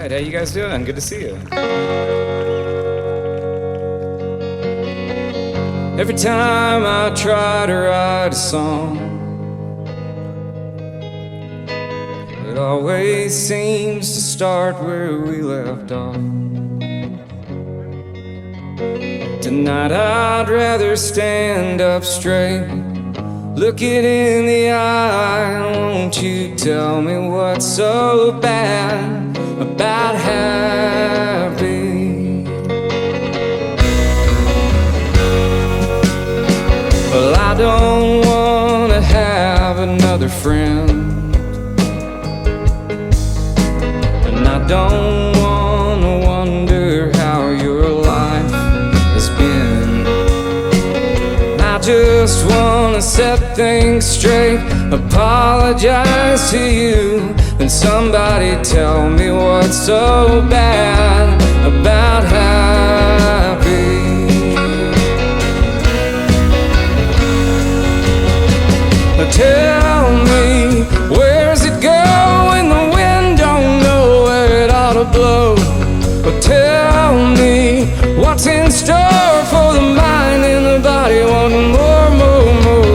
right, how you guys doing? Good to see you. Every time I try to write a song, it always seems to start where we left off. Tonight I'd rather stand up straight, look it in the eye. Won't you tell me what's so bad about happy? Well, I don't want to have another friend, and I don't want to wonder how your life has been. I just want to set things straight, apologize to you, and somebody tell me what's so bad about happy. Tell me, where's it go when the wind don't know where it ought to blow? But tell me, what's in store for the mind and the body wanting more, more, more?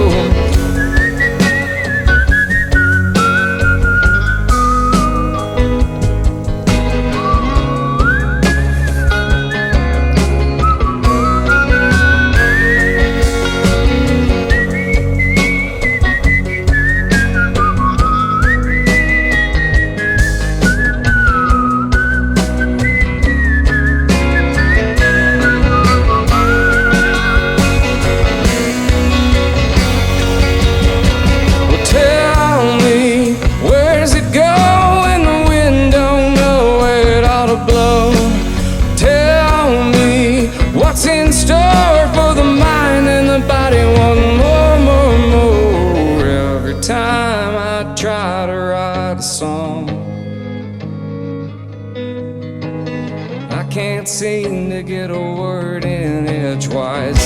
Seem to get a word in edgewise.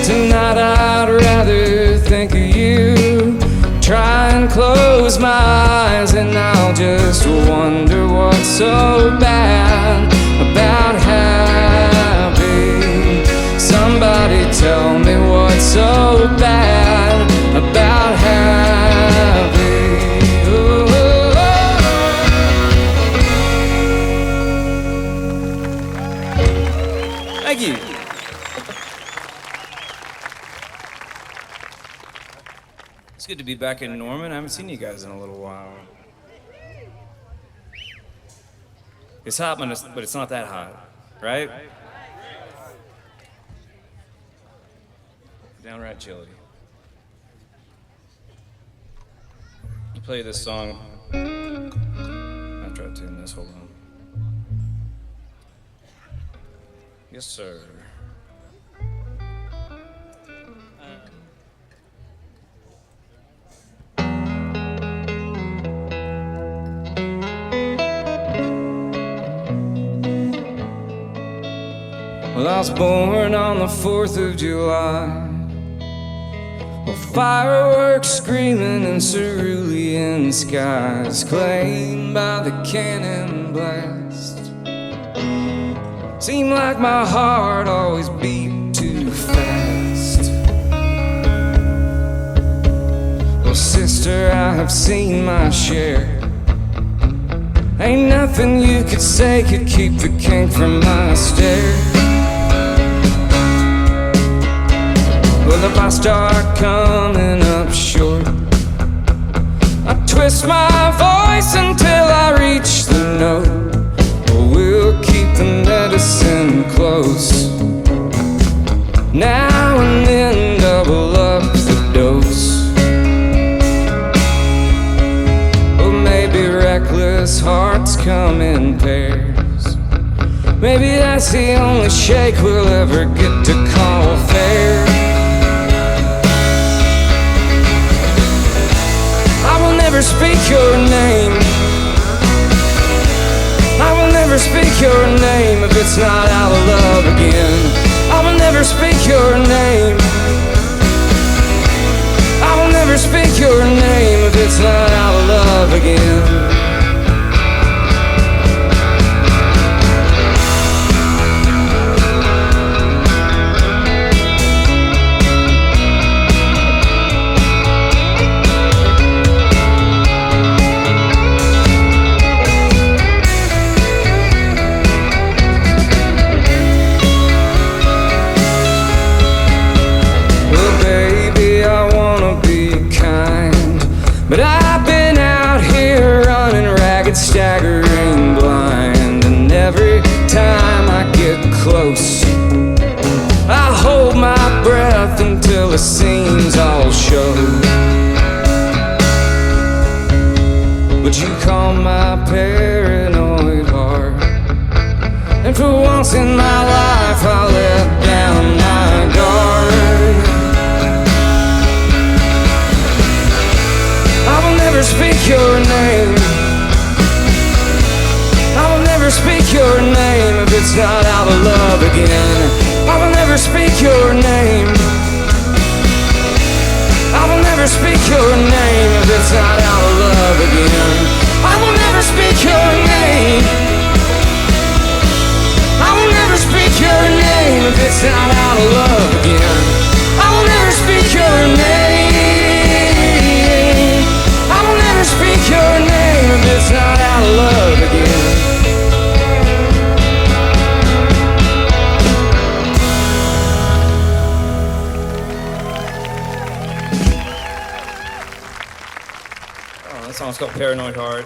Tonight I'd rather think of you, try and close my eyes, and I'll just wonder what's so bad about happy. Somebody tell me what's so bad about happy. Thank you. It's good to be back in Norman. I haven't seen you guys in a little while. It's hot, but it's not that hot, right? Downright chilly. I'll play this song. I'll try to tune this. Hold on. Yes, sir. Well, I was born on the 4th of July, with fireworks screaming in cerulean skies, claimed by the cannon blast. Seemed like my heart always beat too fast. Well, sister, I have seen my share. Ain't nothing you could say could keep the kink from my stare. Well, if I start coming up short, I twist my voice until I reach the note. We'll keep the medicine close, now and then double up the dose. Or maybe reckless hearts come in pairs. Maybe that's the only shake we'll ever get to call fair. I will never speak your name. I will never speak your name if it's not out of love again. I will never speak your name. I will never speak your name if it's not out of love again. get staggering blind, and every time I get close, I hold my breath until the seams all show. But you call my paranoid heart, and for once in my life I let down my guard. I will never speak your name. I will never speak your name if it's not out of love again. I will never speak your name. I will never speak your name if it's not out of love again. I will never speak your name. I will never speak your name if it's not out of love again. I will never speak your name. I will never speak your name if it's not out of love again. That song's called Paranoid Heart.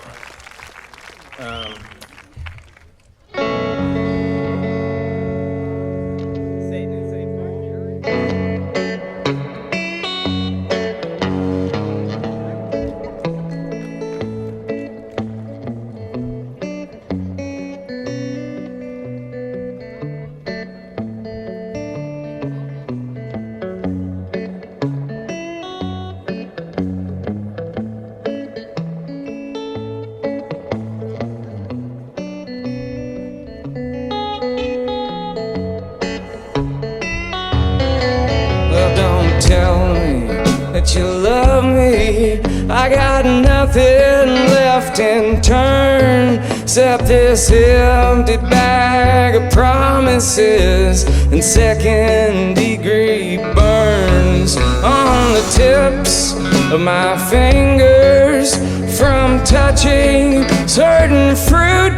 You love me, I got nothing left in turn except this empty bag of promises and second-degree burns on the tips of my fingers from touching certain fruit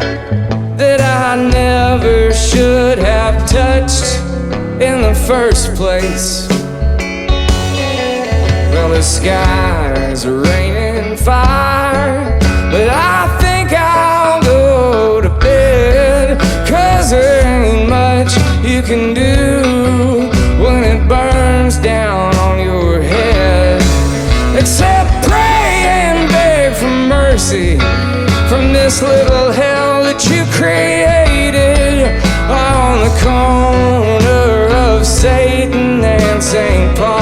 that I never should have touched in the first place. Well, the skies are raining fire, but I think I'll go to bed, 'cause there ain't much you can do when it burns down on your head, except pray and beg for mercy from this little hell that you created on the corner of Satan and St. Paul.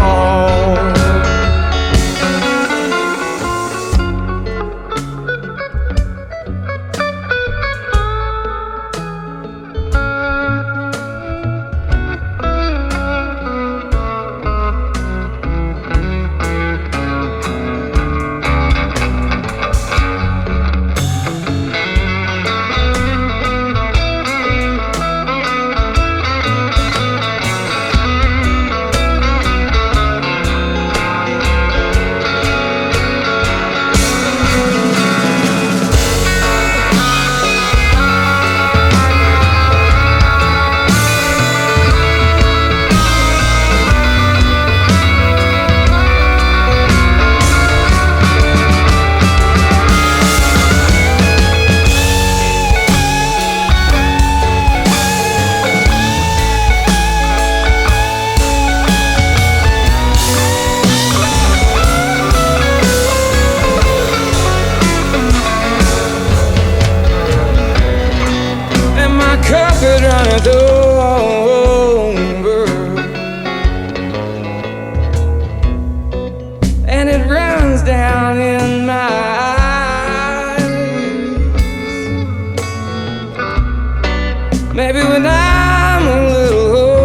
Maybe when I'm a little older,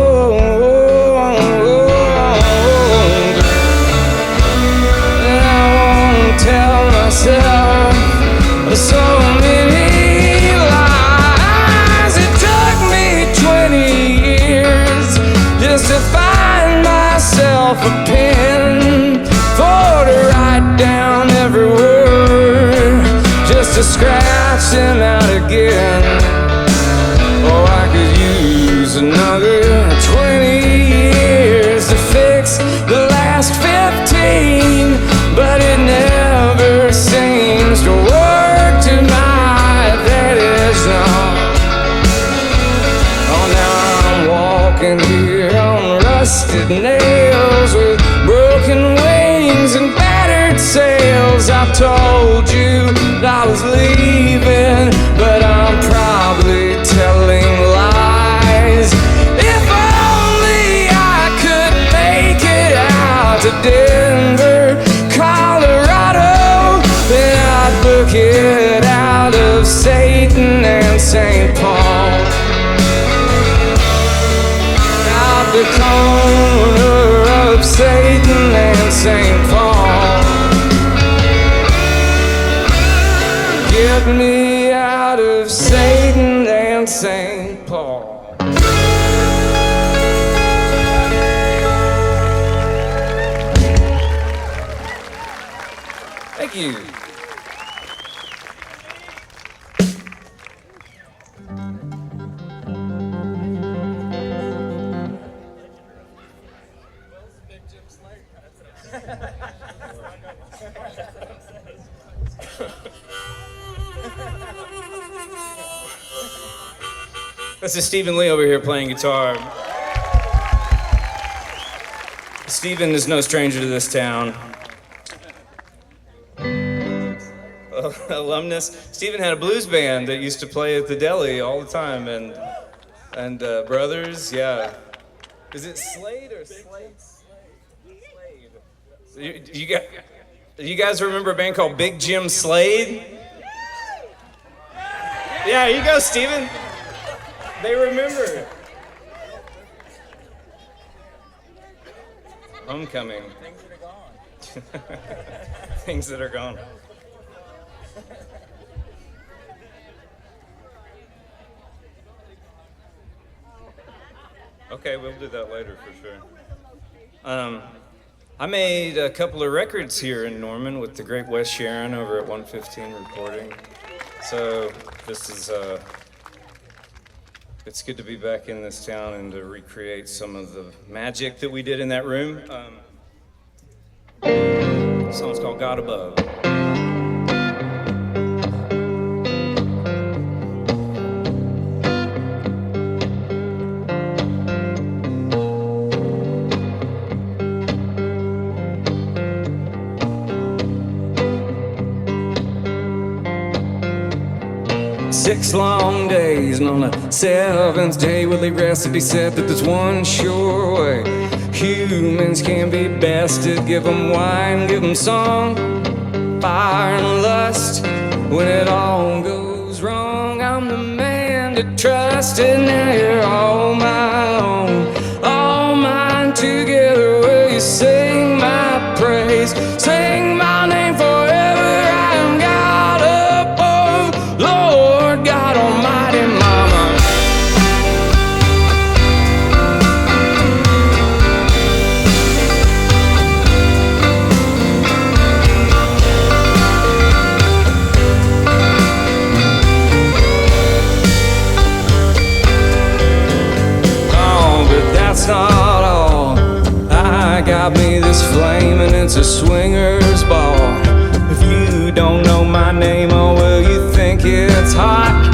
and I won't tell myself so many lies. It took me 20 years just to find myself a pen to write down every word, just to scratch them out again. Oh, I could use another 20 years to fix the last 15, but it never seems to work to my I told you that I was leaving, but I'm probably telling lies. If only I could make it out to Denver, Colorado, then I'd book it out of Satan and St. Paul. Out the corner of Satan and St. Paul. Get me out of Satan and St. Paul. Thank you. This is Stephen Lee over here playing guitar. Stephen is no stranger to this town. Alumnus. Stephen had a blues band that used to play at the deli all the time, and brothers, yeah. Is it Slade or Slade? You guys remember a band called Big Jim Slade? Yeah, you go, Stephen. They remember. Homecoming. Things that are gone. Things that are gone. Okay, we'll do that later for sure. I made a couple of records here in Norman with the great Wes Sharon over at 115 Recording. So this is it's good to be back in this town and to recreate some of the magic that we did in that room. The song's called God Above. 6 long days, and on the 7th day will he rest. He said that there's one sure way humans can be bested. Give them wine, give them song, fire and lust. When it all goes wrong, I'm the man to trust. And now you're all my own, all mine together. Will you sing my praise, sing my name forever? I am God above, Lord God Almighty, Mama. Oh, but that's not all. I got me this flame and it's a swinger's ball. If you don't know my name, oh well, you think it's hot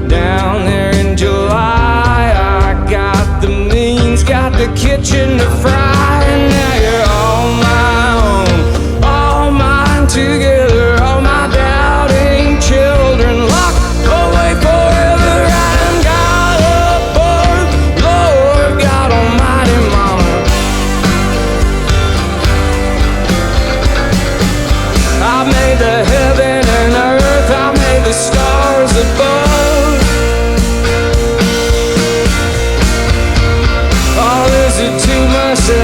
down there in July. I got the means, got the kitchen to fry, and now you're all my own, all mine together, all my doubting children locked away forever. I am God above, Lord God Almighty, Mama. I made the heaven and earth, I made the stars above. Oh, is it too much to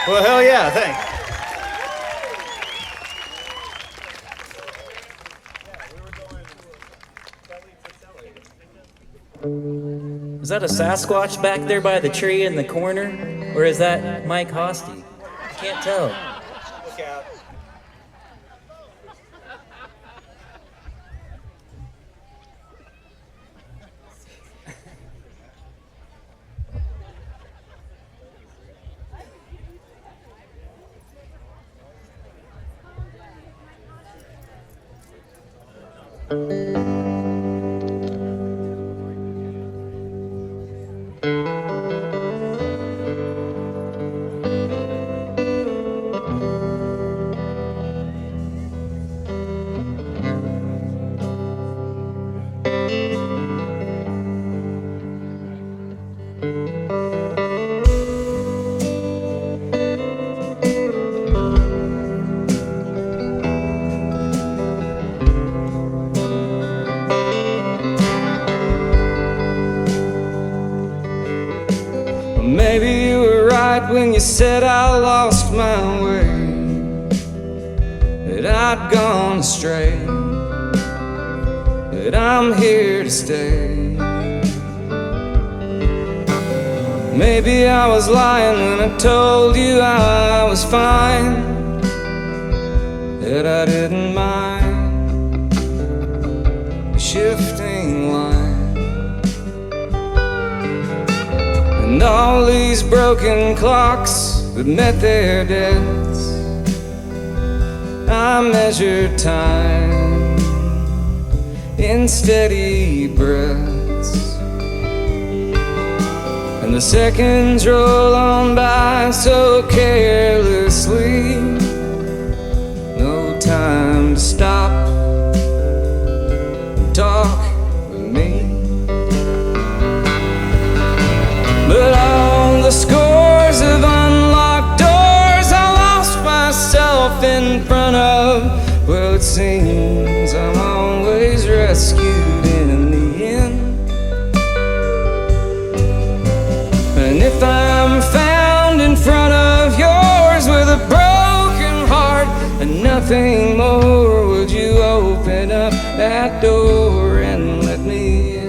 Well, hell yeah, thanks. Is that a Sasquatch back there by the tree in the corner? Or is that Mike Hosty? I can't tell. Look out. Maybe you were right when you said I lost my way, that I'd gone astray, that I'm here to stay. Maybe I was lying when I told you I was fine, that I didn't mind the shifting line. And all these broken clocks that met their deaths, I measured time in steady breaths. And the seconds roll on by so carelessly, no time to stop and talk with me. But all the scores of unlocked doors I lost myself in front of, well, it seems I'm always rescued in the end. And if I'm found in front of yours with a broken heart and nothing more, would you open up that door and let me in?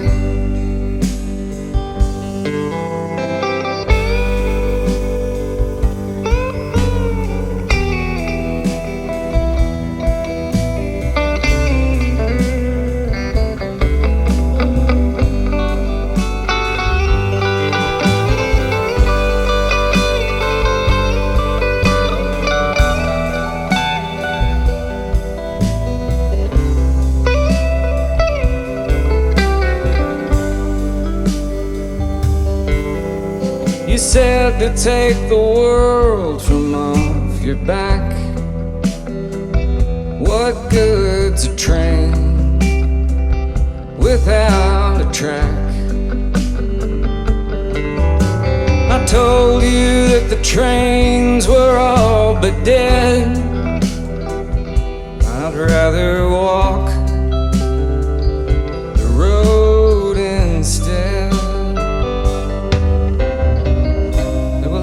You said to take the world from off your back. What good's a train without a track? I told you that the trains were all but dead. I'd rather walk the road instead.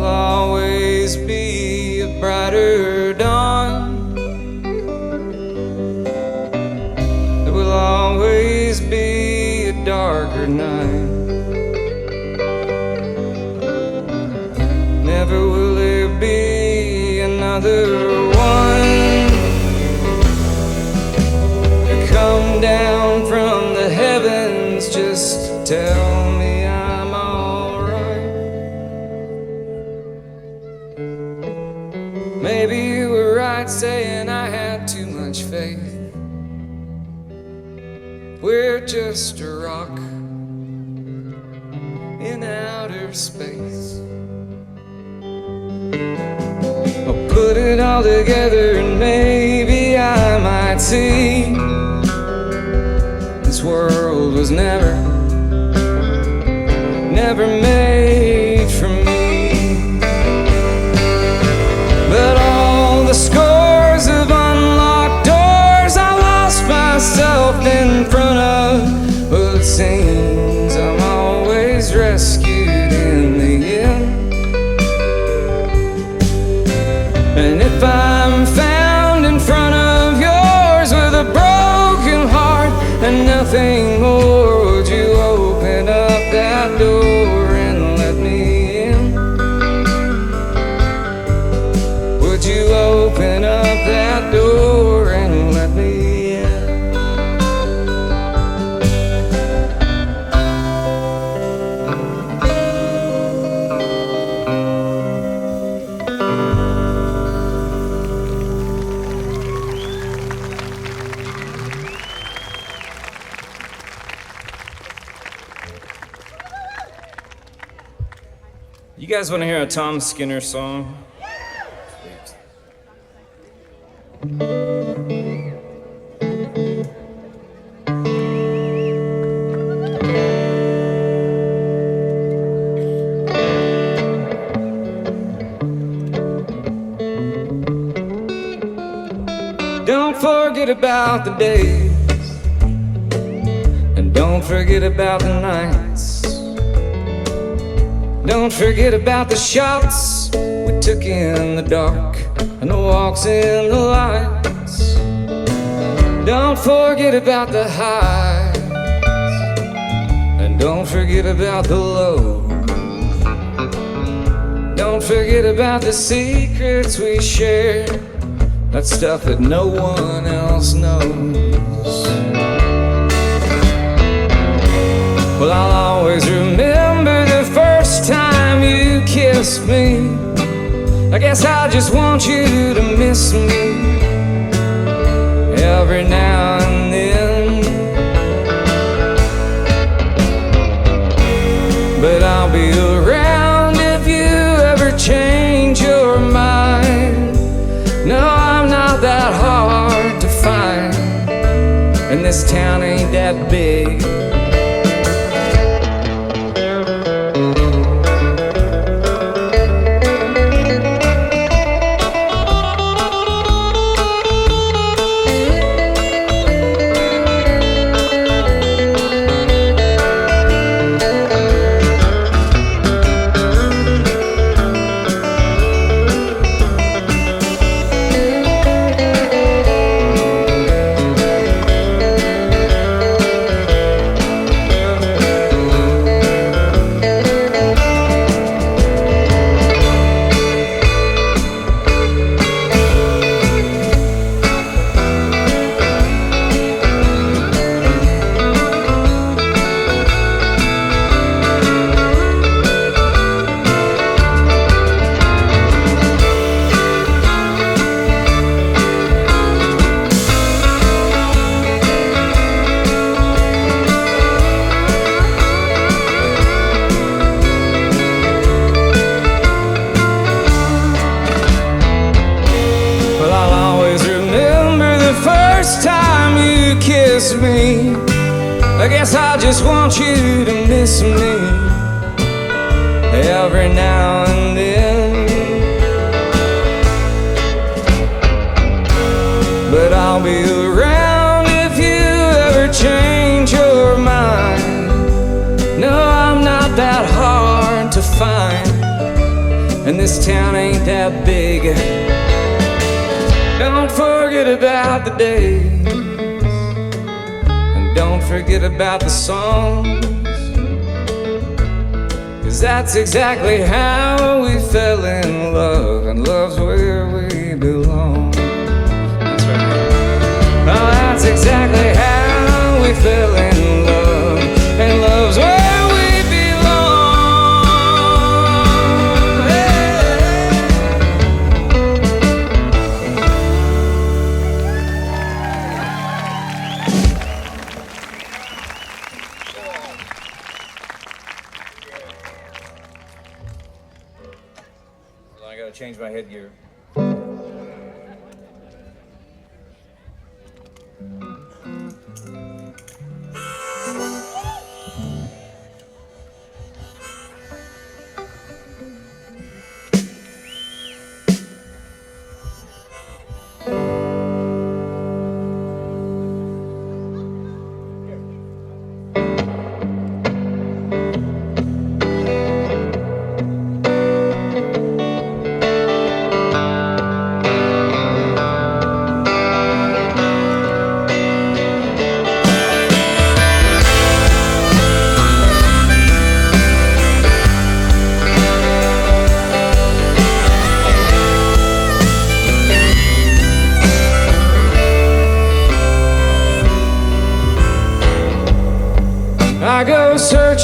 Always be a brighter dawn. There will always be a darker night. Never will there be another one to come down from the heavens just to tell me I'm alright. Maybe you were right saying I had too much faith. We're just a rock in outer space. I'll put it all together and maybe I might see this world was never made for me. But all the scores of unlocked doors I lost myself in front of, well, it seems I'm always rescued in the end. And if I'm found in front of yours with a broken heart and nothing more, would you open up that door and let me in? Would you open up that door and let me in? You guys want to hear a Tom Skinner song? Don't forget about the days, and don't forget about the nights. Don't forget about the shots we took in the dark and the walks in the lights. Don't forget about the highs, and don't forget about the lows. Don't forget about the secrets we shared, that stuff that no one else knows. Well, I'll always remember the first time you kissed me. I guess I just want you to miss me every now and then. But I'll be around if you ever change your mind. No, I'm not that hard to find, and this town ain't that big. Me. I guess I just want you to miss me every now and then. But I'll be around if you ever change your mind. No, I'm not that hard to find, and this town ain't that big. Don't forget about the days, don't forget about the songs, 'cause that's exactly how we fell in love, and love's where we belong. That's right. Oh, that's exactly how we fell in love, and love's where we belong. Hey. I gotta change my headgear.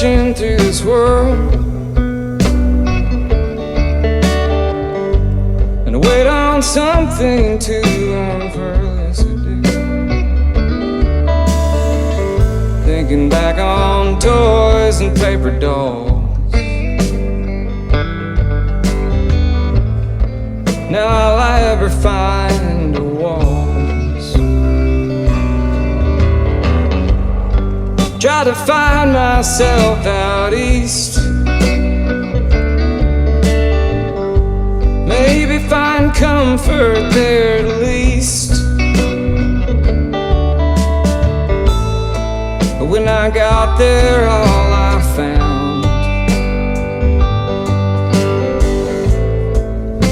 searching through this world and wait on something to unfurl. Yes, I do. Thinking back on toys and paper dolls. Now all I ever find are walls. Try to find myself out east. Maybe find comfort there at least. But when I got there, all I found,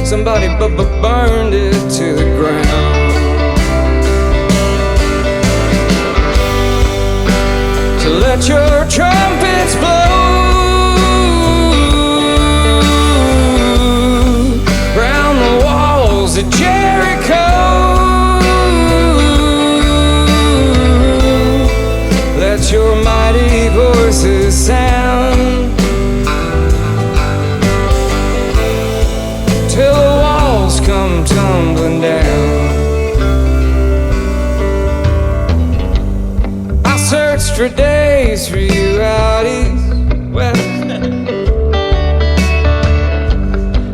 somebody burned it to the ground. So let your trumpets blow round the walls of Jericho. Let your mighty voices sound till the walls come tumbling down. I searched for days for you out east, west,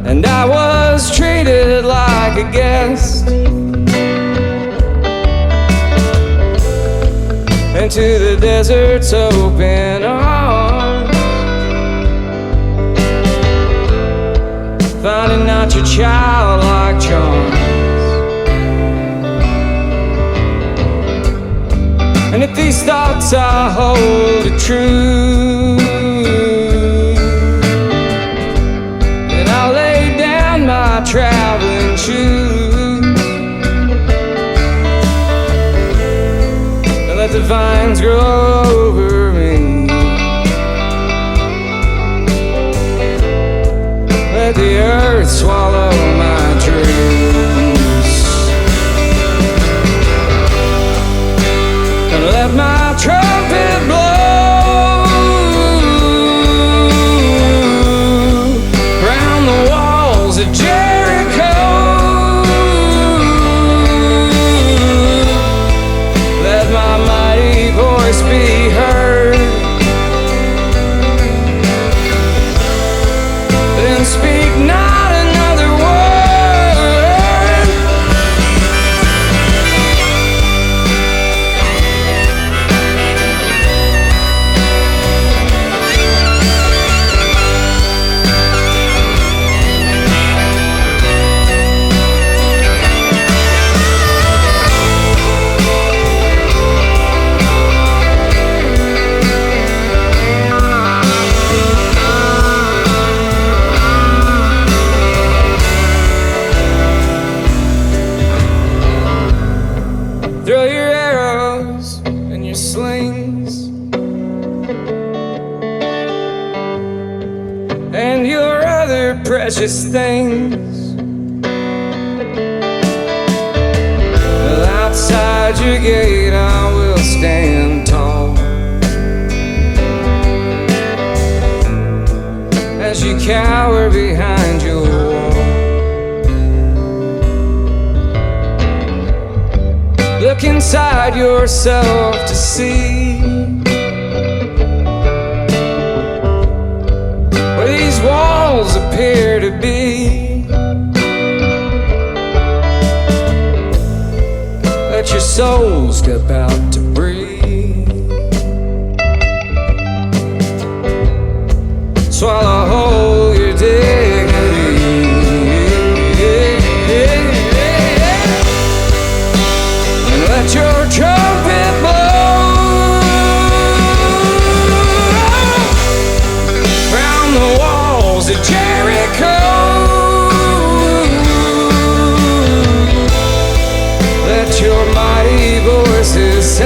and I was treated like a guest. Into the desert's open arms, finding out your childlike charms. And if these thoughts I hold are true, then I'll lay down my traveling shoes and let the vines grow over me. Let the earth swallow my dreams, and let my trumpet blow round the walls of Jericho. Let my mighty voice be heard, then speak not another word. Throw your arrows and your slings and your other precious things. Well, outside your gate I will stand tall as you cower behind your wall. Look inside yourself to see where these walls appear to be. Let your soul step out to breathe. Swallow whole your dignity. Let your trumpet blow round the walls of Jericho. Let your mighty voices sound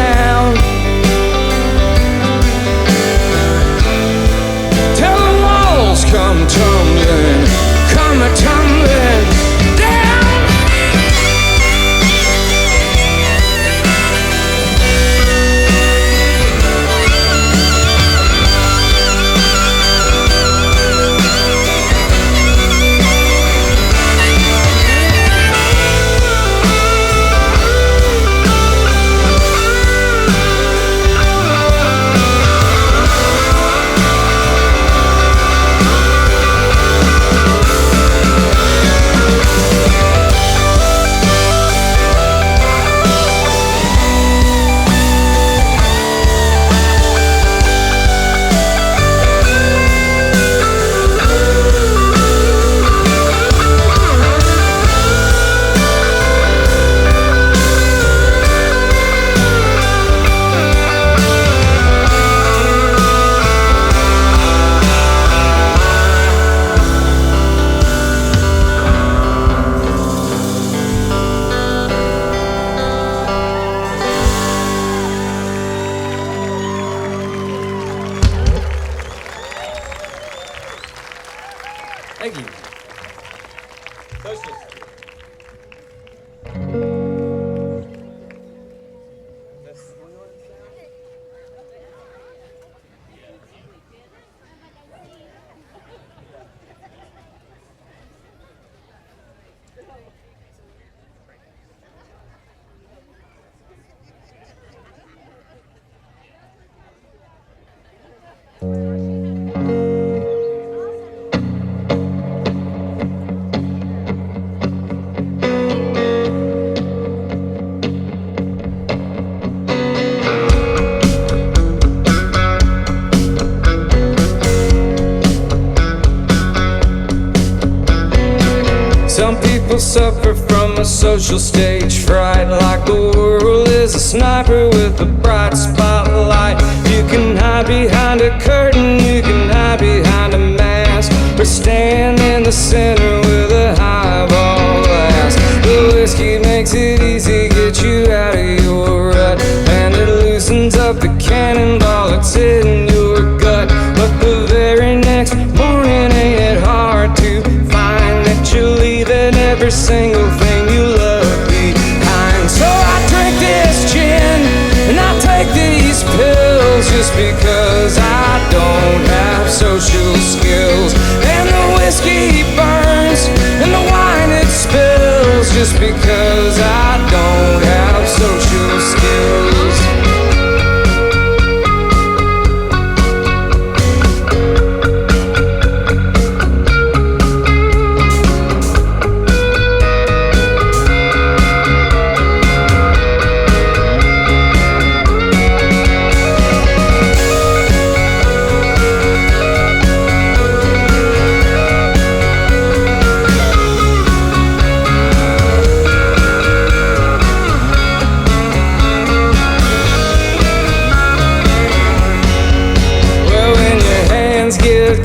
Some people suffer from a social stage fright, like the world is a sniper with a bright spotlight. You can hide behind a curtain, you can hide behind a mask, or stand in the center with a highball glass. The whiskey makes it easy, get you out of your rut, and it loosens up the cannonball that's in your gut. But the very next morning, ain't it hard to find that you're leaving every single thing you love behind? So I drink this gin and I take these pills just because I don't have social skills. And the whiskey burns and the wine it spills just because I don't have social skills.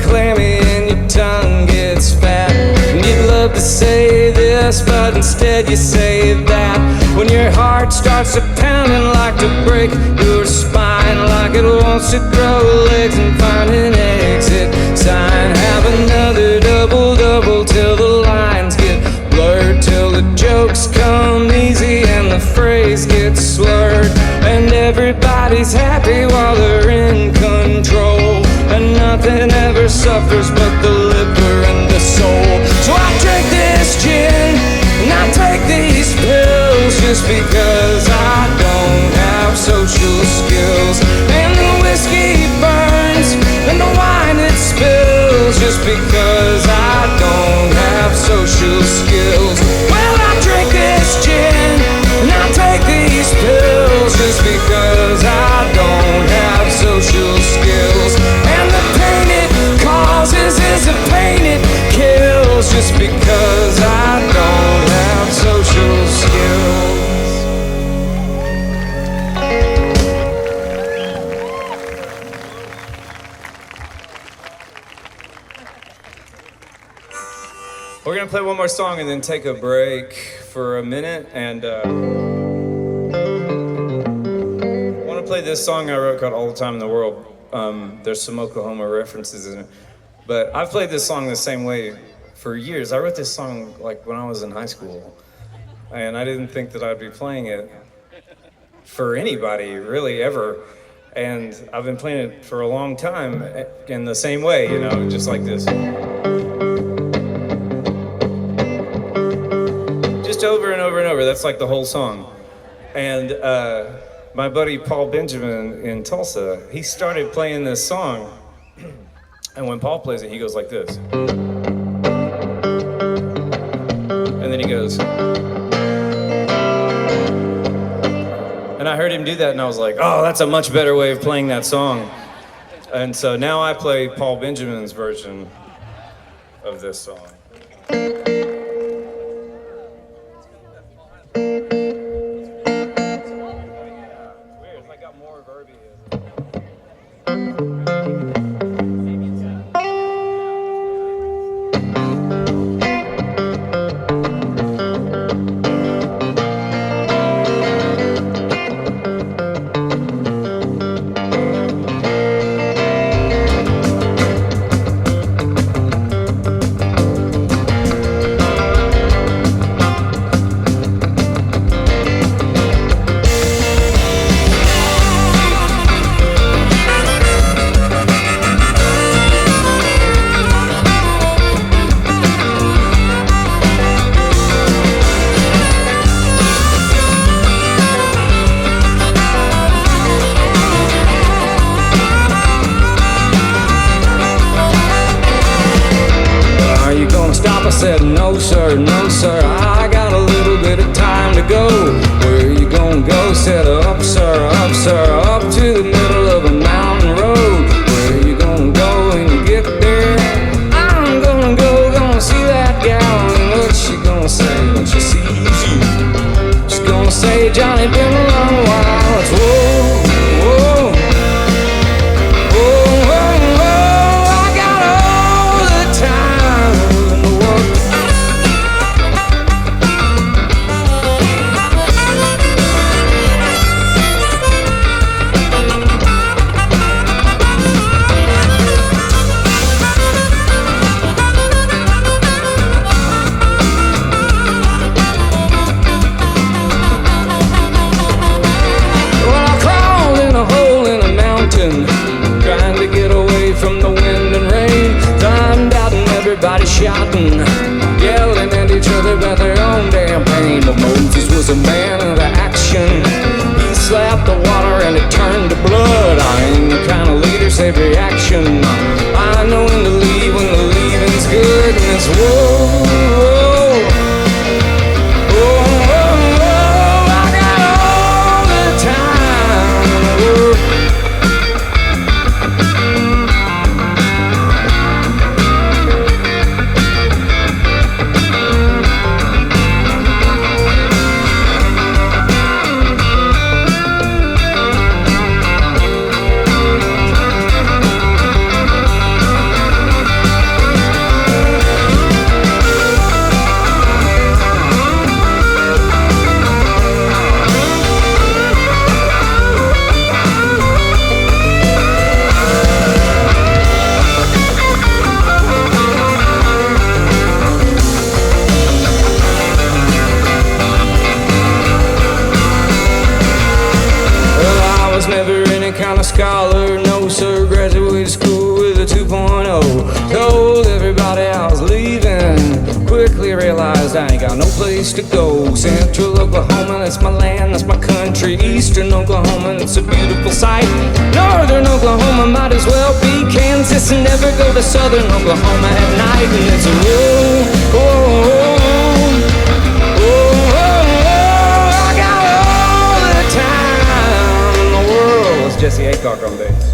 Clammy and your tongue gets fat, and you'd love to say this, but instead you say that. When your heart starts to pounding like to break your spine, like it wants to grow legs and find an exit sign. Have another double till the lines get blurred, till the jokes come easy and the phrase gets slurred, and everybody's happy while they're in control, and nothing ever suffers but the liver and the soul. So I drink this gin and I take these pills just because I don't have social skills. And the whiskey burns and the wine it spills just because I don't have social skills. Well, I drink this gin and I take these pills just because I don't have social skills. And the pain it causes is the pain it kills just because I don't have social skills. We're gonna play one more song and then take a break for a minute, and I want to play this song I wrote called All the Time in the World. There's some Oklahoma references in it, but I've played this song the same way for years. I wrote this song like when I was in high school, and I didn't think that I'd be playing it for anybody really ever, and I've been playing it for a long time in the same way, you know, just like this. Just over and over and over. That's like the whole song. And my buddy Paul Benjamin in Tulsa, he started playing this song, and when Paul plays it, he goes like this. And then he goes. And I heard him do that, and I was like, oh, that's a much better way of playing that song. And so now I play Paul Benjamin's version of this song. no sir, I got a little bit of time to go. Where you gonna go? Said up sir, up to the middle of a mountain road. Where you gonna go when you get there? I'm gonna go, gonna see that gal. And what's she gonna say when she sees you? She's gonna say, Johnny, been a long while. It's whoa, whoa, whoa, whoa, whoa. I got all the time in the world. Trying to get away from the wind and rain. Time doubting, everybody shouting, yelling at each other about their own damn pain. But Moses was a man of action. He slapped the water and it turned to blood. I ain't the kind of leader, save reaction. I know when to leave when the leaving's good. And it's whoa, whoa, whoa, whoa, whoa. I got all the time in the world. Never any kind of scholar, no sir, graduated school with a 2.0. Told everybody I was leaving, quickly realized I ain't got no place to go. Central Oklahoma, that's my land, that's my country. Eastern Oklahoma, it's a beautiful sight. Northern Oklahoma might as well be Kansas, and never go to Southern Oklahoma at night. And it's a whoa, whoa, whoa. Jesse Aycock on bass.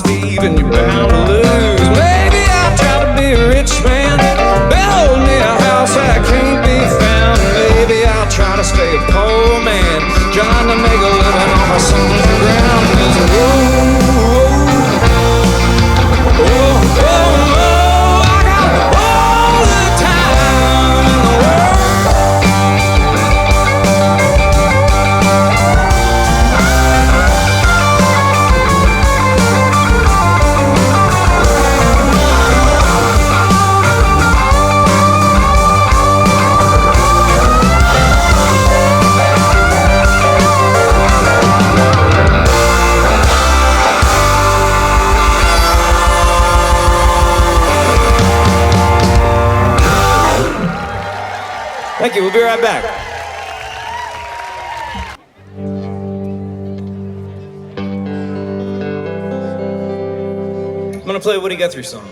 Steve, and you're bound to lose. Maybe I'll try to be a rich man, build me a house that can't be found. Maybe I'll try to stay a poor man, trying to make a living off of something ground. 'Cause I got all the time in the world. Thank you, we'll be right back. I'm gonna play a Woody Guthrie song.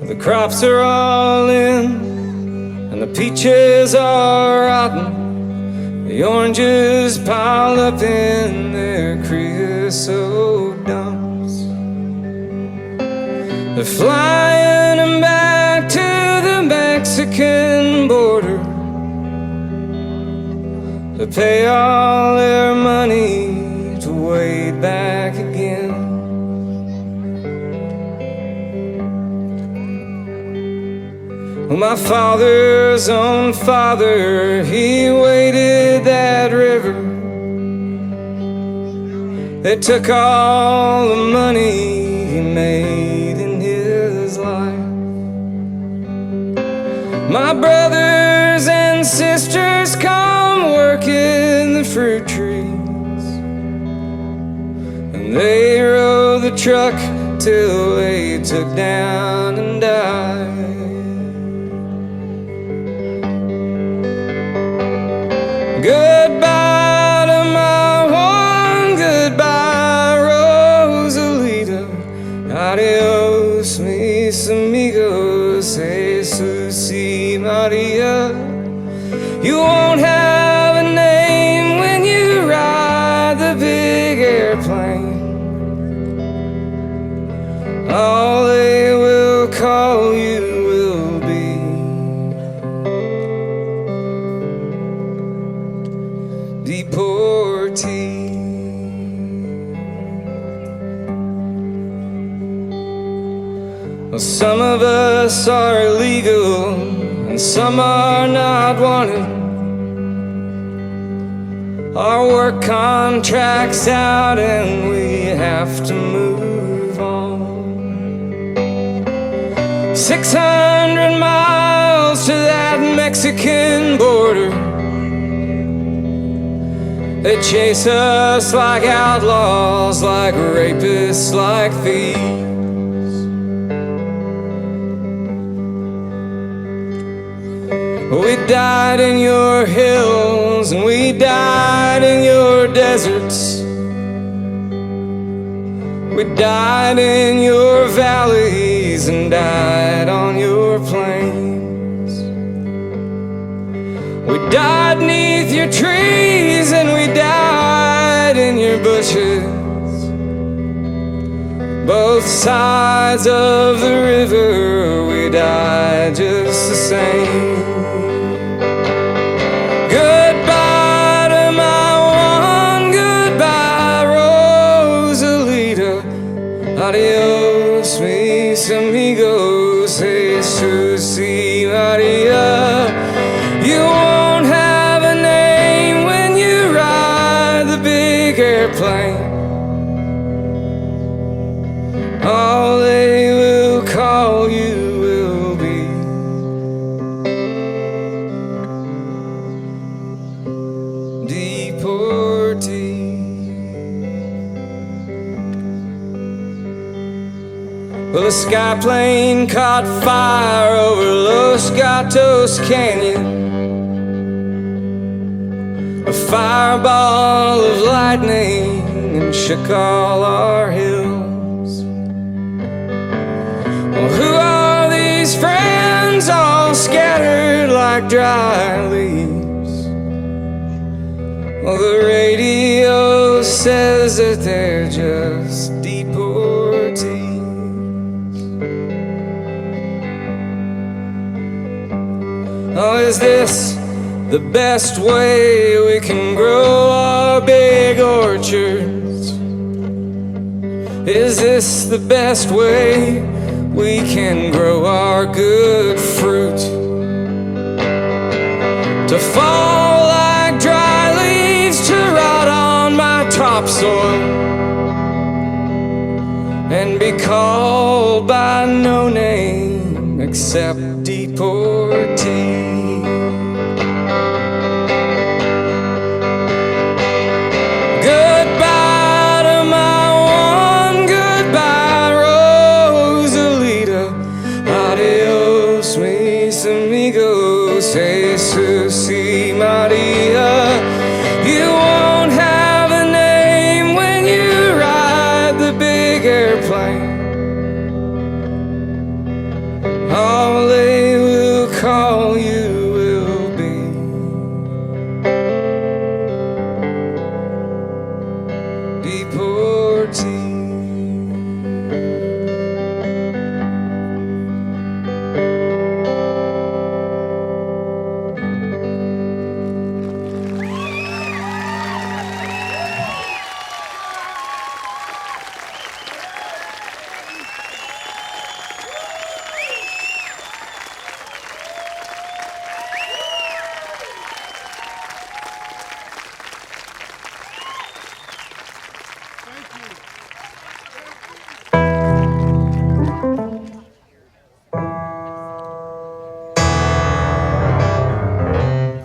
The crops are all in, and the peaches are rotten. The oranges pile up in their creosote dumps. They're flying them back to the Mexican border to pay all their money to wade back again. Well, my father's own father, he waded that river. They took all the money he made in his life. My brothers and sisters come working the fruit trees, and they rode the truck till they took down and died. Goodbye to my one, goodbye Rosalita. Adios mis amigos, Jesus y Maria. You won't have a name when you ride the big airplane. All they will call you will be deportee. Well, some of us are illegal and some are not wanted. Our work contract's out and we have to move on. 600 miles to that Mexican border. They chase us like outlaws, like rapists, like thieves. We died in your hills and we died in your deserts. We died in your valleys and died on your plains. We died neath your trees and we died in your bushes. Both sides of the river, we died just the same. Goodbye to my one, goodbye Rosalita. Adios mis amigos, Jesus y Maria. You won't have a name when you ride the big airplane. All they will call you will be deportee. Well, the sky biplane caught fire over Los Gatos Canyon. A fireball of lightning and shook all our hills. Well, who are these friends all scattered like dry leaves? Well, the radio says that they're just deportees. Oh, is this the best way we can grow our big orchards? Is this the best way we can grow our good fruit? To fall like dry leaves, to rot on my topsoil, and be called by no name except deportee. Goodbye to my one, goodbye Rosalita. Adios mis amigos, Jesus y Maria. You won't have a name when you ride the big airplane. All they will call you will be deportee.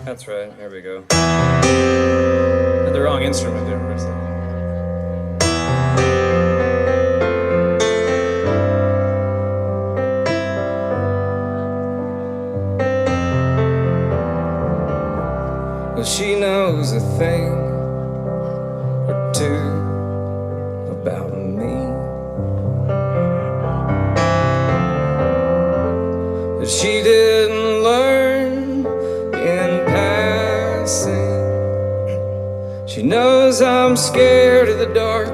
That's right, there we go. Had the wrong instrument there for a second. Well, she knows a thing or two about me that she didn't learn in passing. She knows I'm scared of the dark.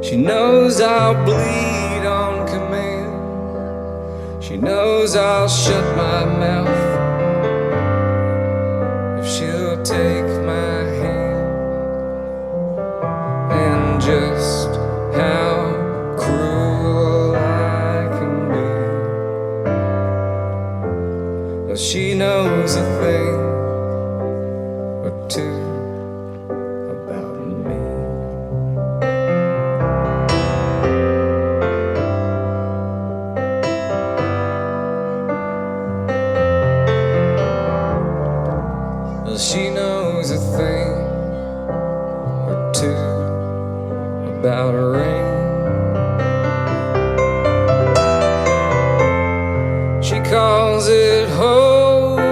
She knows I'll bleed on command. She knows I'll shut my mouth if she'll take my hand. And just how cruel I can be. Well, she knows a thing or two about me. Well, she knows a thing or two about rain. She calls it holy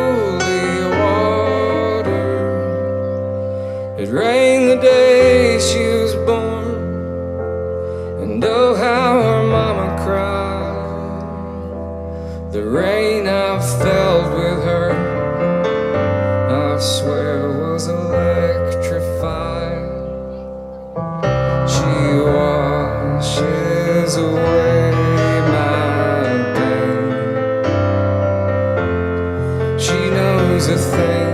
water. It rained the day she was born, and oh how her mama cried. The rain I felt with her, I swear was electrified. She washes away my pain. She knows a thing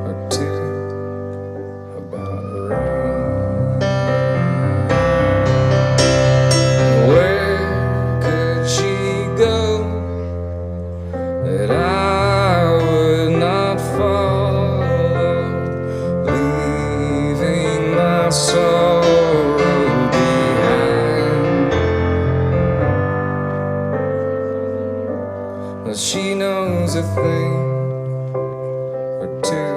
or two about rain. Where could she go that I would not follow, leaving my sorrow behind? Well, she knows a thing or two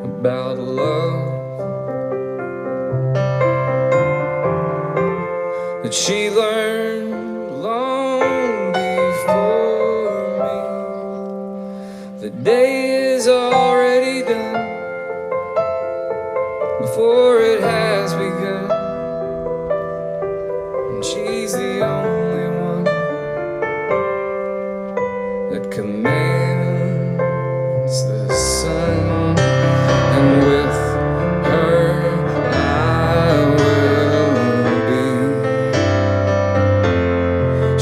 about love, that she burned long before me. The day is already done before it has begun, and she's the only one that commands the sun, and with her I will be.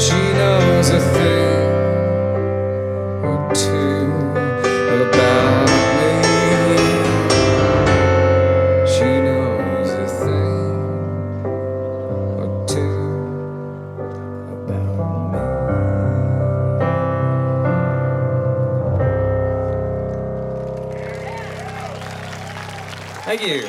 She knows a thing or two about me. She knows a thing or two about me. Thank you.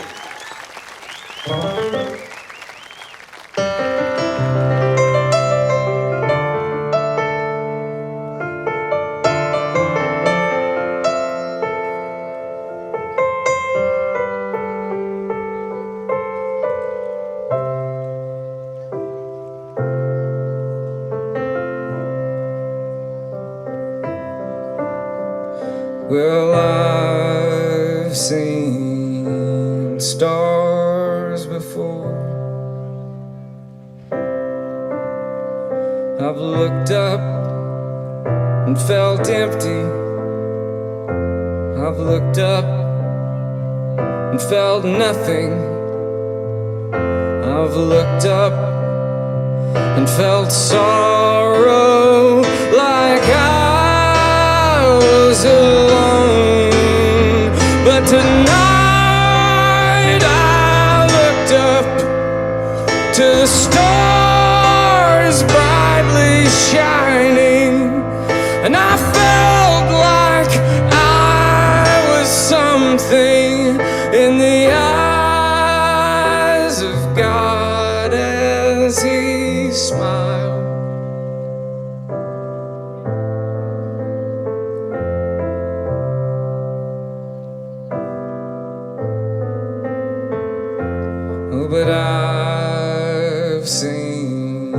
Well, I've seen stars before. I've looked up and felt empty. I've looked up and felt nothing. I've looked up and felt sorrow like I was alone. But tonight I looked up to the stars brightly shining, and I felt like I was something in the eyes of God as He smiled. Oh, but I've seen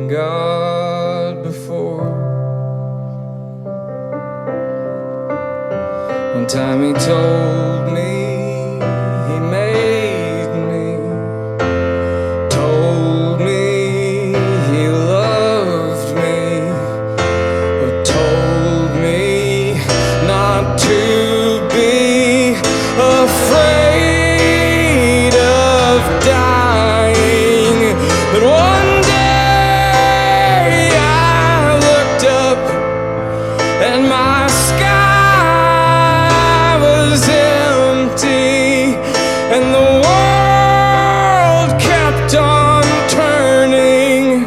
God before. One time He told me He made me, told me He loved me, told me not to be afraid of dying. But one day I looked up and my sky was empty, and the world kept on turning,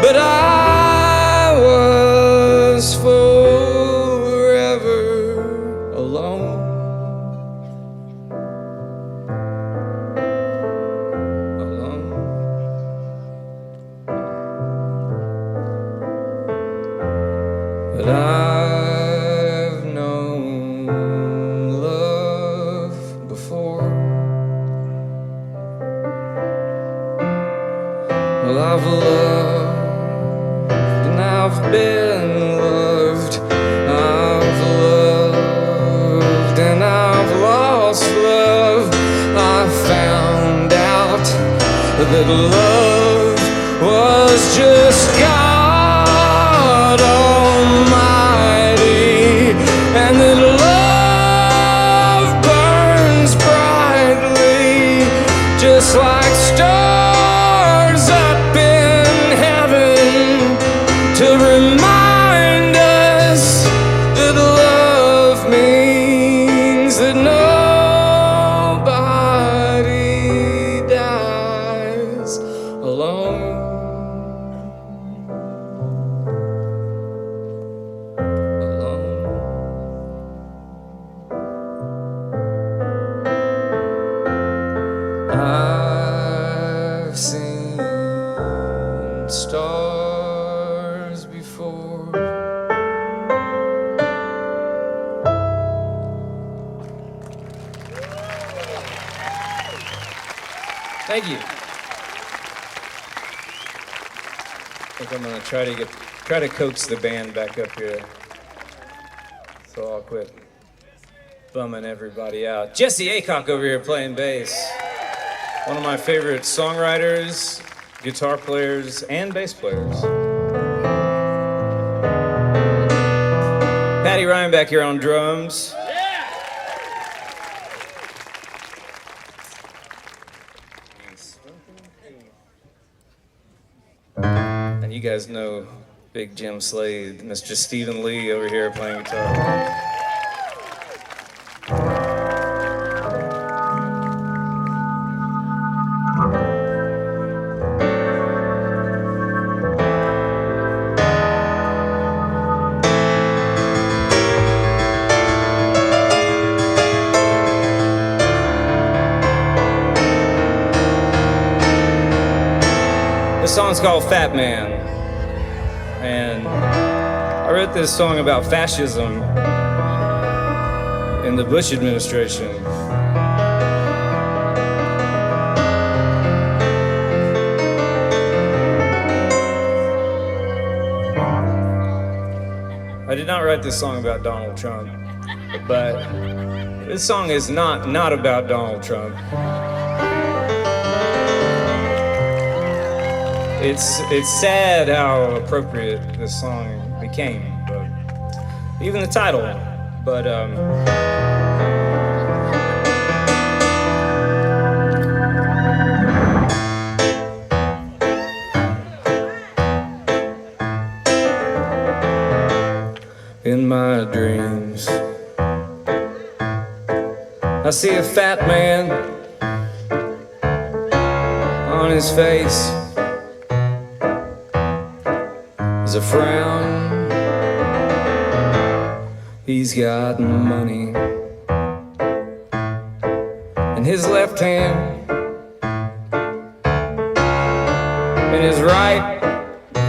but I was forever alone. Alone. But I've known love before. Well, I've loved and I've been loved. I've loved and I've lost love. I found out that love was just God Almighty, and that love burns brightly, just like stars up in heaven, to remind us that love means that nobody dies alone. I've seen stars before. Thank you. think I'm gonna try to coax the band back up here. So I'll quit bumming everybody out. Jesse Aycock over here playing bass. One of my favorite songwriters, guitar players, and bass players. Patty Ryan back here on drums. And you guys know Big Jim Slade, Mr. Stephen Lee over here playing guitar. This song's called Fat Man, and I wrote this song about fascism in the Bush administration. I did not write this song about Donald Trump, but this song is not about Donald Trump. It's sad how appropriate this song became, but even the title. But in my dreams, I see a fat man on his face. A frown. He's got money in his left hand. In his right,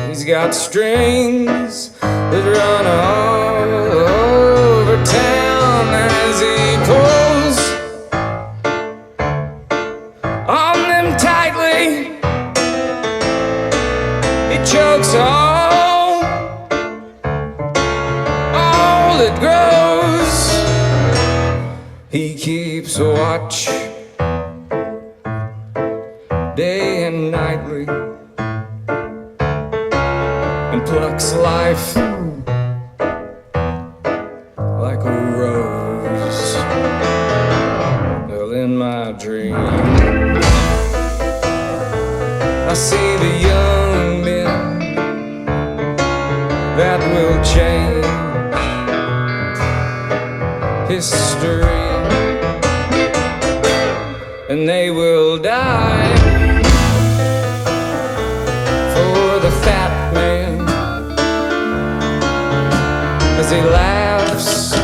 he's got strings that run all over town as he pulls on them tightly. He chokes all it grows. He keeps watch day and nightly and plucks life like a rose. Well, in my dream, I see the young men that will change history, and they will die for the fat man as he laughs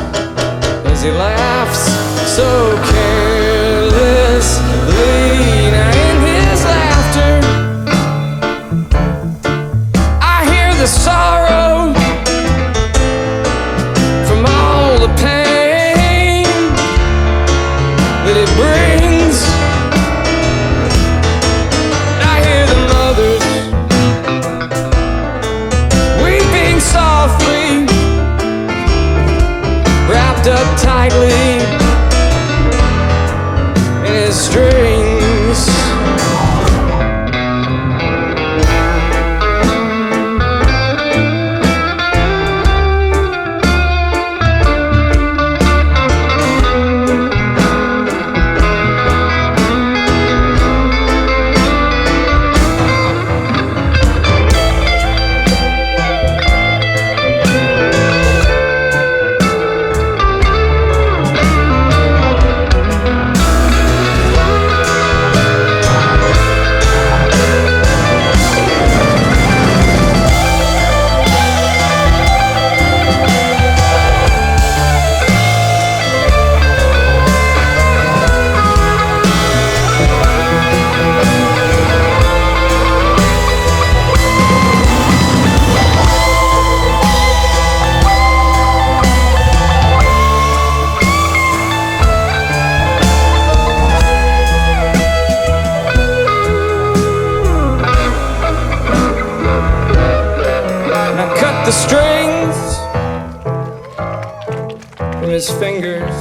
so carelessly. Now in his laughter I hear the sorrow from all the pain that it brings. I hear the mothers weeping softly, wrapped up tightly in his strings. the strings from his fingers,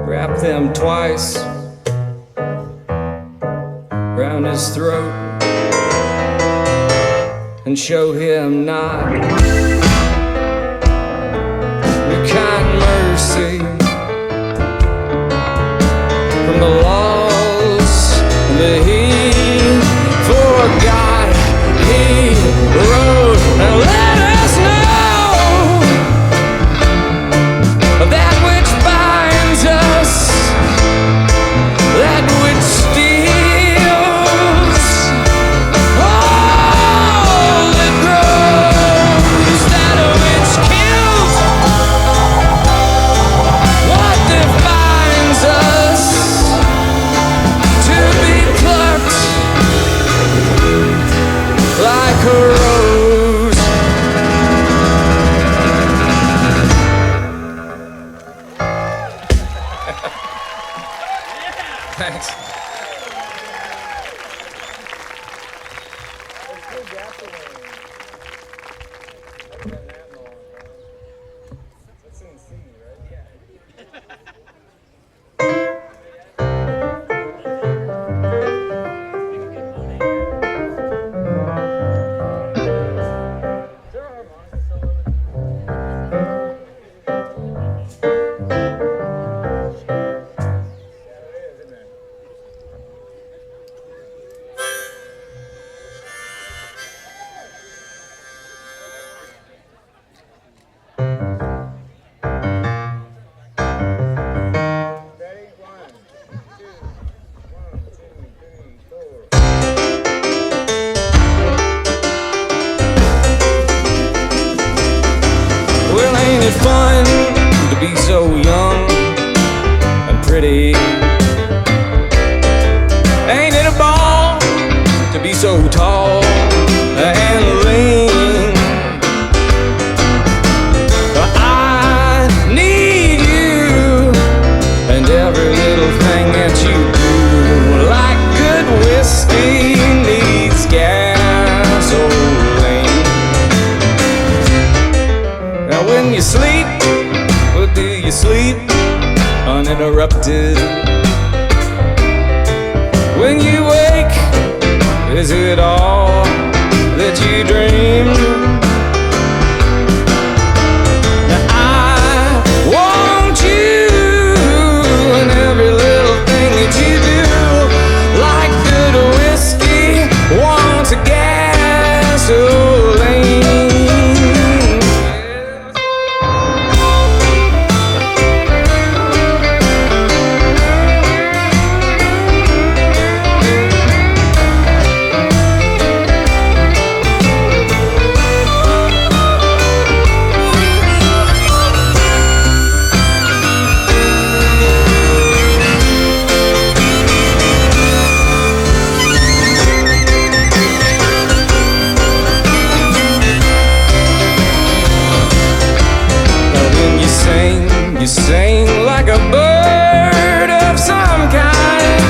wrap them twice round his throat, and show him not your kind mercy from the laws that he forgot. He wrote and let us know that which binds us, that which steals all that grows, that which kills. What defines us to be plucked like a rose? Thanks. Well, ain't it fun to be so young and pretty? Ain't it a ball to be so tall and lean? I need you and every little thing that you do, like good whiskey needs gasoline. Now when you sleep, well, do you sleep uninterrupted? When you wake, is it all that you dreamed? Now I want you and every little thing that you do, like good whiskey wants a gasoline. You sing like a bird of some kind.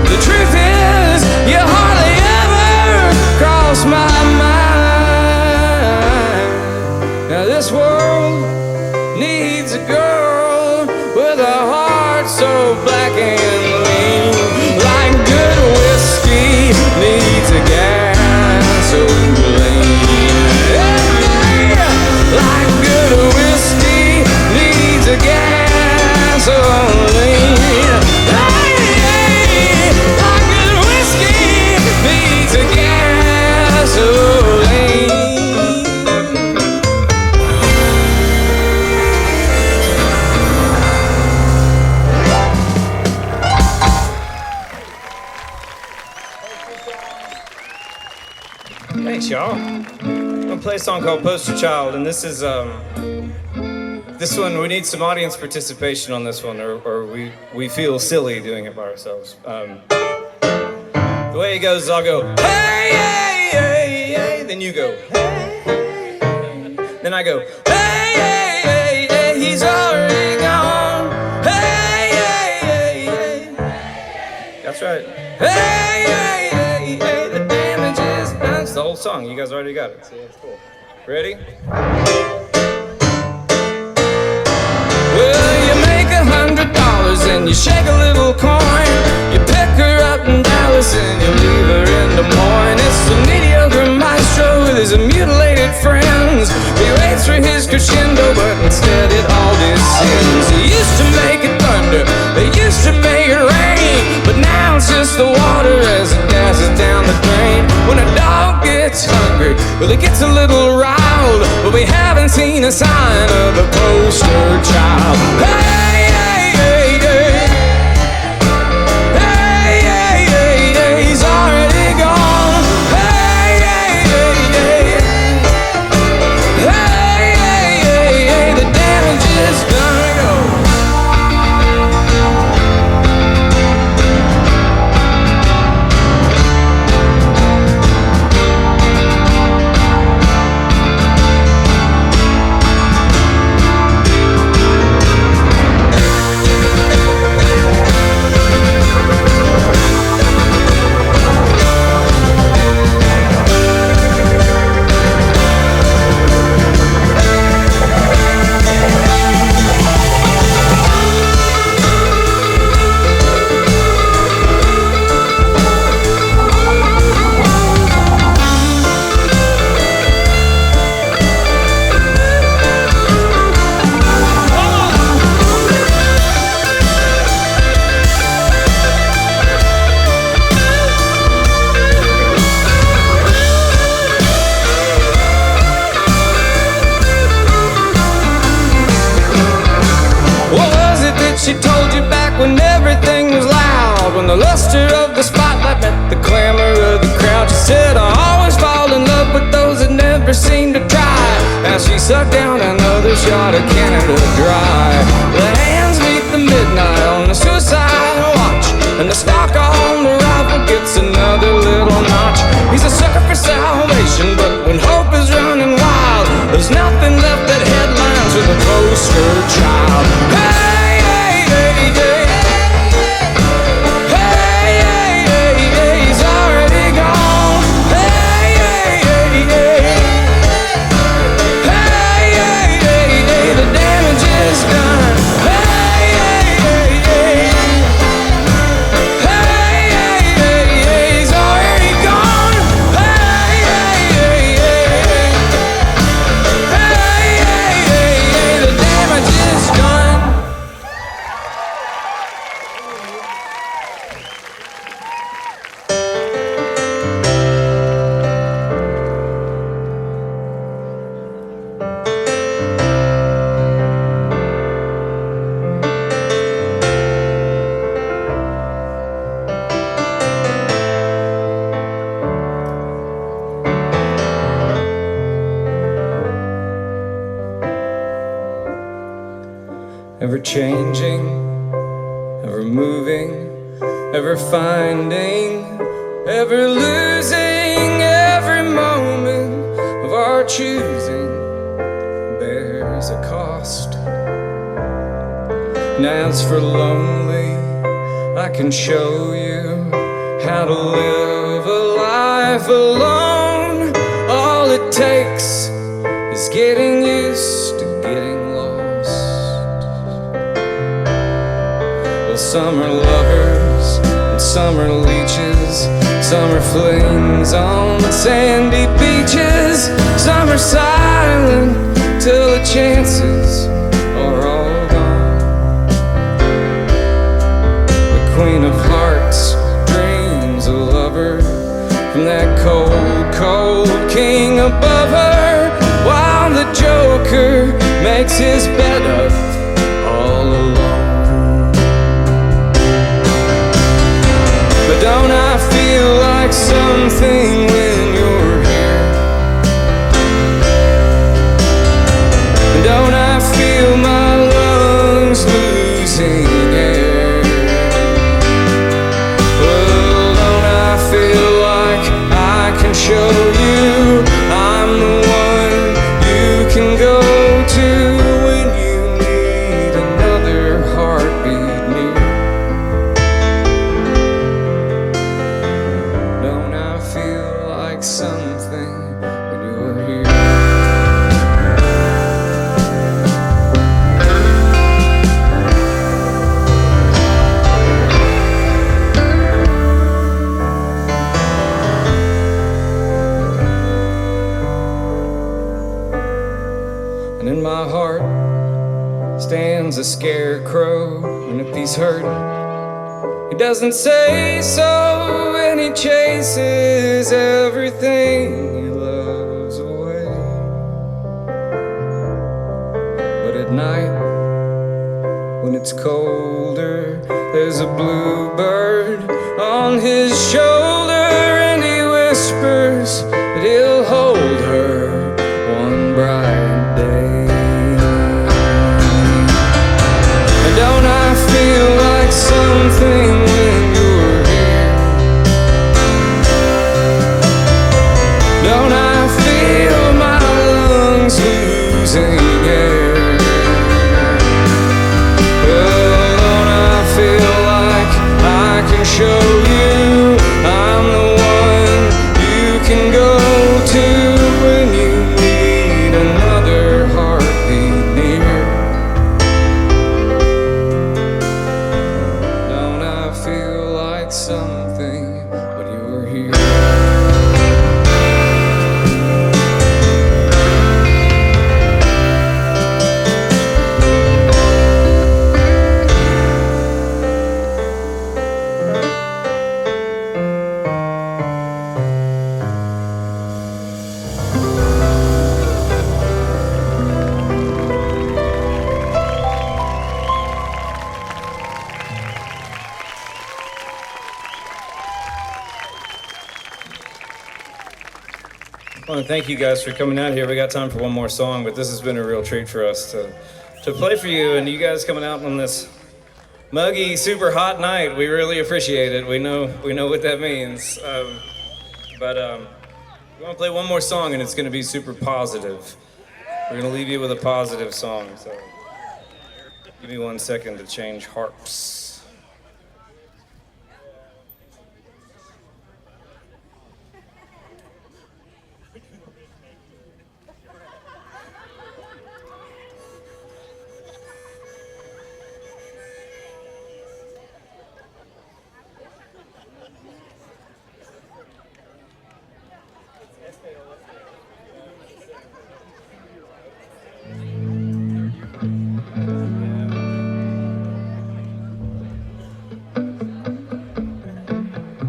The truth is, you hardly ever cross my mind. Now this world needs a girl with a heart so black and lean, like good whiskey needs a gasoline. Like good whiskey needs a gasoline. Hey, like good whiskey needs a gasoline. Thanks, y'all. I'm gonna play a song called Poster Child, and this is this one, we need some audience participation on this one, or we feel silly doing it by ourselves. The way it goes is I'll go, hey, hey, hey, hey, then you go, hey, hey, hey. Then I go, hey, hey, hey, hey, he's already gone, hey, hey, hey, hey. That's right. Hey, hey, hey, hey, the damn whole song. You guys already got it. So that's cool. Ready? Well, you make $100 and you shake a little coin. You pick her up in Dallas and you leave her in Des Moines. It's the mediocre maestro with his mutilated friends. He waits for his crescendo, but instead it all descends. He used to make it thunder, they used to make it rain, but now it's just the water as it dashes down the drain. When a dog gets hungry, well, it gets a little riled, but we haven't seen a sign of the poster child. Hey, hey, hey, hey. Hey, hey, hey, hey, he's already gone. Hey, hey, hey, hey. Hey, hey, hey, hey, the damage is gonna go. She told you back when everything was loud, when the luster of the spotlight met the clamor of the crowd. She said, I always fall in love with those that never seem to try. As she sucked down another shot of Canada Dry. The hands meet the midnight on the suicide watch, and the stock on the rifle gets another little notch. He's a sucker for salvation, but when hope is running wild, there's nothing left that headlines with a poster child. Hey! Ever changing, ever moving, ever finding, ever losing. Every moment of our choosing bears a cost. And as for lonely, I can show you how to live a life alone. All it takes is getting used to getting lost. Some are lovers and some are leeches. Some are flings on sandy beaches. Some are silent till the chances are all gone. The Queen of Hearts dreams a lover from that cold, cold king above her, while the Joker makes his bed up all alone. But don't I feel like something when you're here? Don't I feel my lungs losing air? Well, don't I feel like I can show you I'm the one you can go to when you need another heartbeat near? Don't I feel like something man's a scarecrow, and if he's hurting, he doesn't say so, and he chases everything he loves away. But at night, when it's colder, there's a bluebird on his shoulder, and he whispers that he'll hold her one bright day. And don't I feel like something when you're here? Don't I feel my lungs losing air? Well, don't I feel like I can show you I'm the one you can go to when you need another heartbeat near? Don't I feel like something when you were here? I want to thank you guys for coming out here. We got time for one more song, but this has been a real treat for us to play for you, and you guys coming out on this muggy, super hot night. We really appreciate it. We know what that means. But we want to play one more song, and it's going to be super positive. We're going to leave you with a positive song. So give me 1 second to change harps.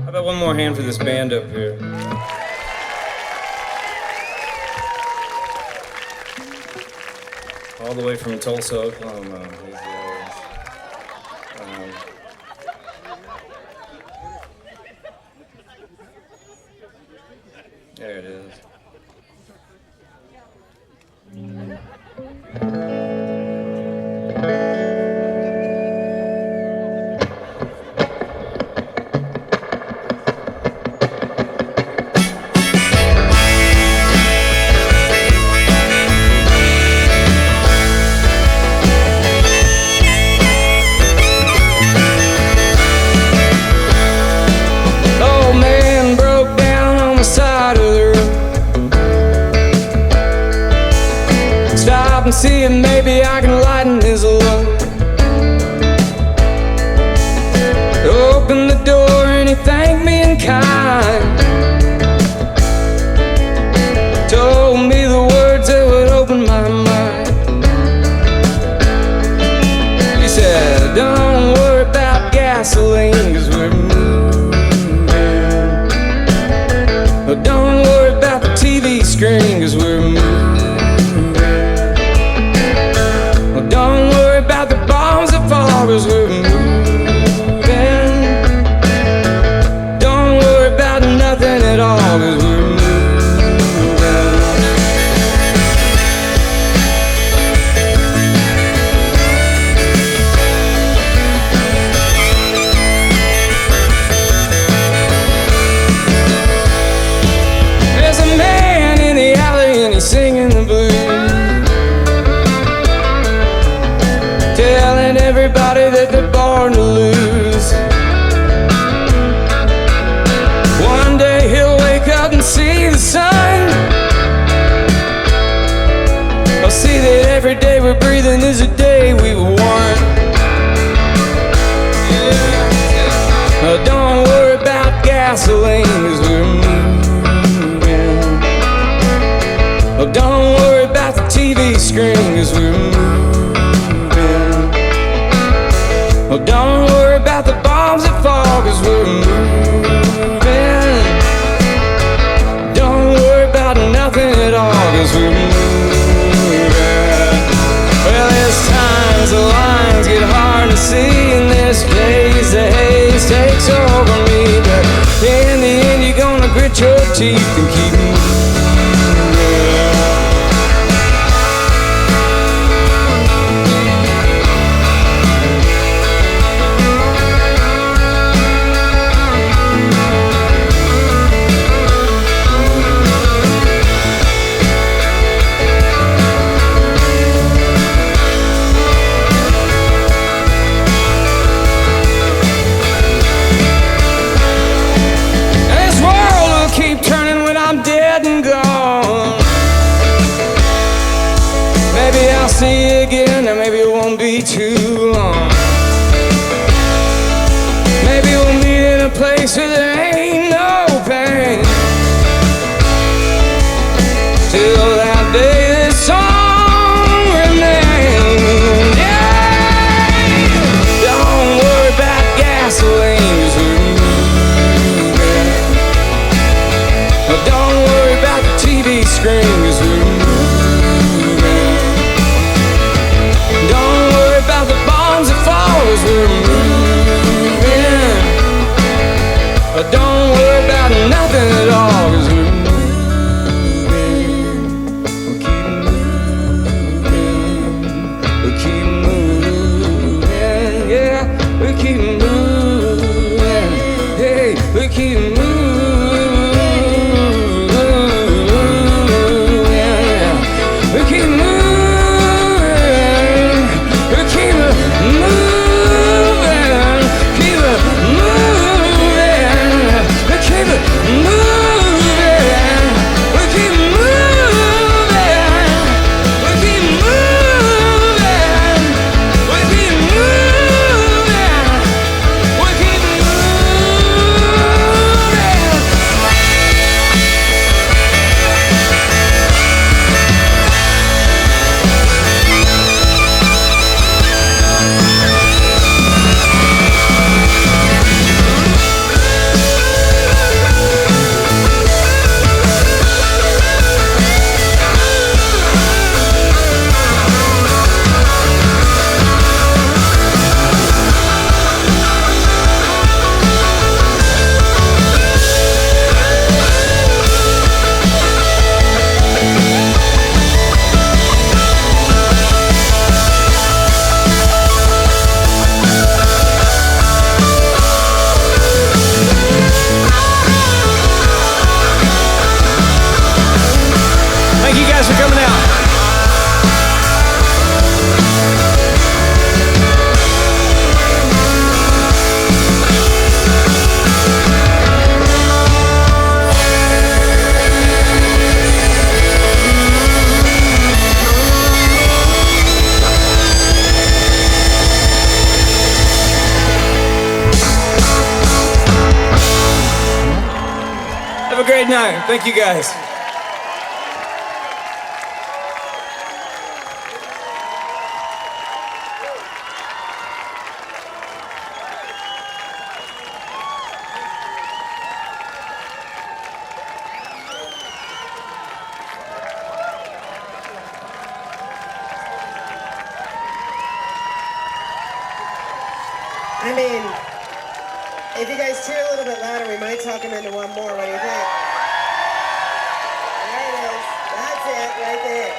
How about one more hand for this band up here? All the way from Tulsa, Oklahoma. There it is. And see if maybe I can lighten his load. Opened the door and he thanked me in kind. Told me the words that would open my mind. He said, don't worry about gasoline, 'cause we're moving. Don't worry about the TV screen, 'cause we're moving. Don't worry about the bombs that fall, 'cause we're moving. Don't worry about nothing at all, 'cause we're moving. There's a man in the alley and he's singing the blues, telling everybody that they're born to lose. One day he'll wake up and see the sun. I'll see that every day we're breathing is a day we won. Yeah. Don't worry about gasoline, 'cause we're moving. Don't worry about the TV screen, 'cause we're moving. Don't worry about the bombs that fall, 'cause we're moving. Don't worry about nothing at all, 'cause we're moving. Well, there's times the lines get hard to see, and there's days the haze takes over me, but in the end you're gonna grit your teeth and keep moving. See you again, and maybe it won't be too long. Maybe we'll meet in a place where there ain't no pain. Till that day, this song remains. Yeah! Don't worry about gasoline, 'cause we're moving. Don't worry about the TV screen, 'cause we're moving. We're moving. But don't worry about nothing at all, 'cause we're moving. We'll keep moving. We'll keep moving. Yeah, we'll keep moving. Hey, we'll keep moving. Yeah, we'll keep moving. We'll keep moving. Have a great night. Thank you guys. I mean, if you guys cheer a little bit louder, we might talk him into one more. What do you think? There it is. That's it, right there.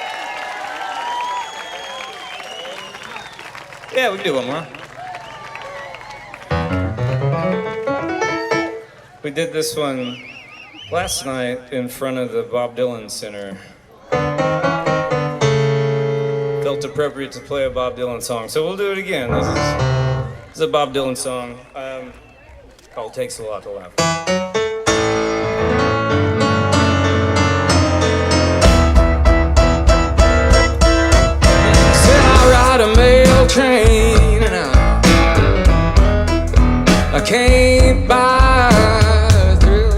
Yeah, we can do one more. We did this one last night in front of the Bob Dylan Center. Felt appropriate to play a Bob Dylan song, so we'll do it again. This is a Bob Dylan song called Takes a Lot to Laugh. Said I ride a mail train and I can't buy a thrill.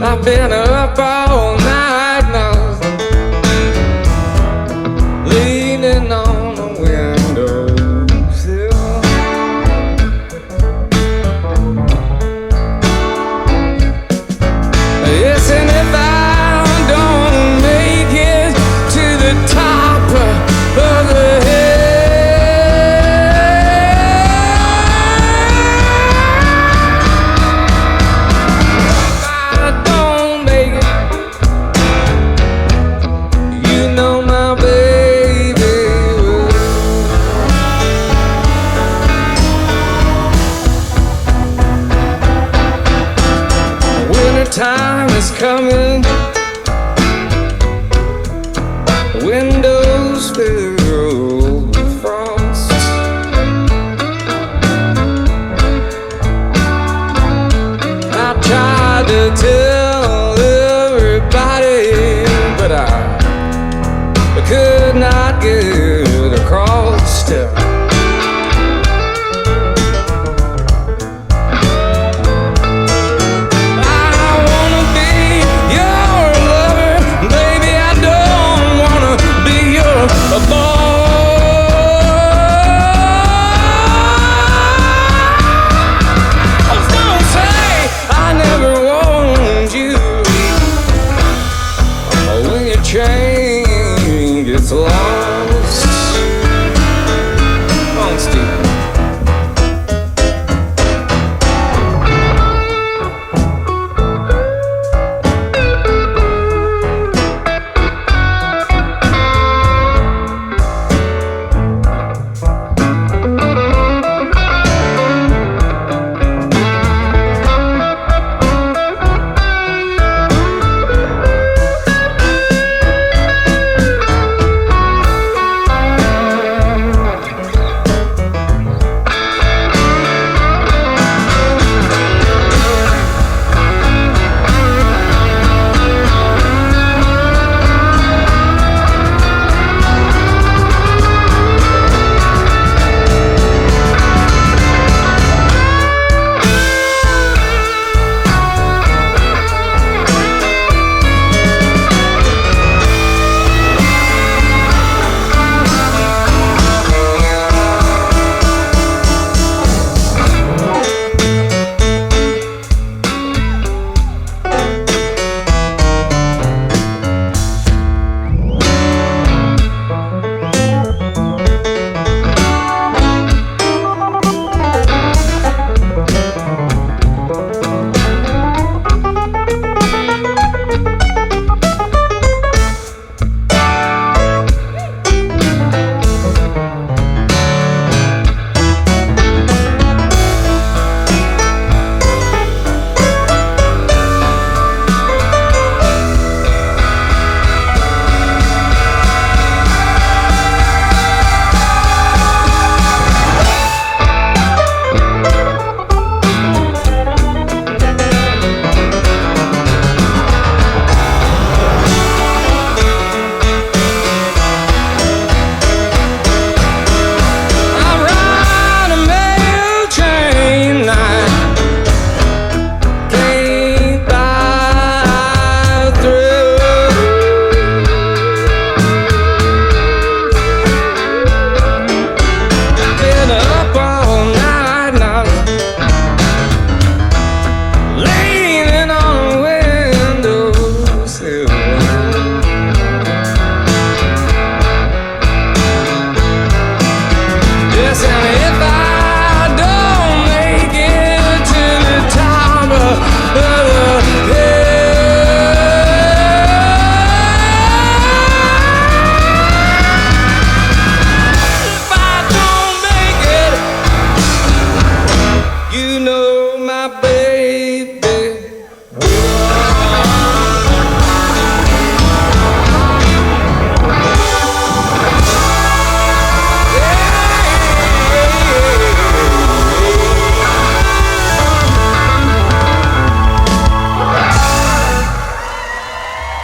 I've been up all night now, time is coming. Windows filled with frost. I tried to tell everybody, but I could not get across. Chain gets lost. Come on, Steve.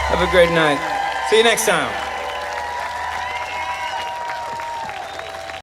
Have a great night. See you next time.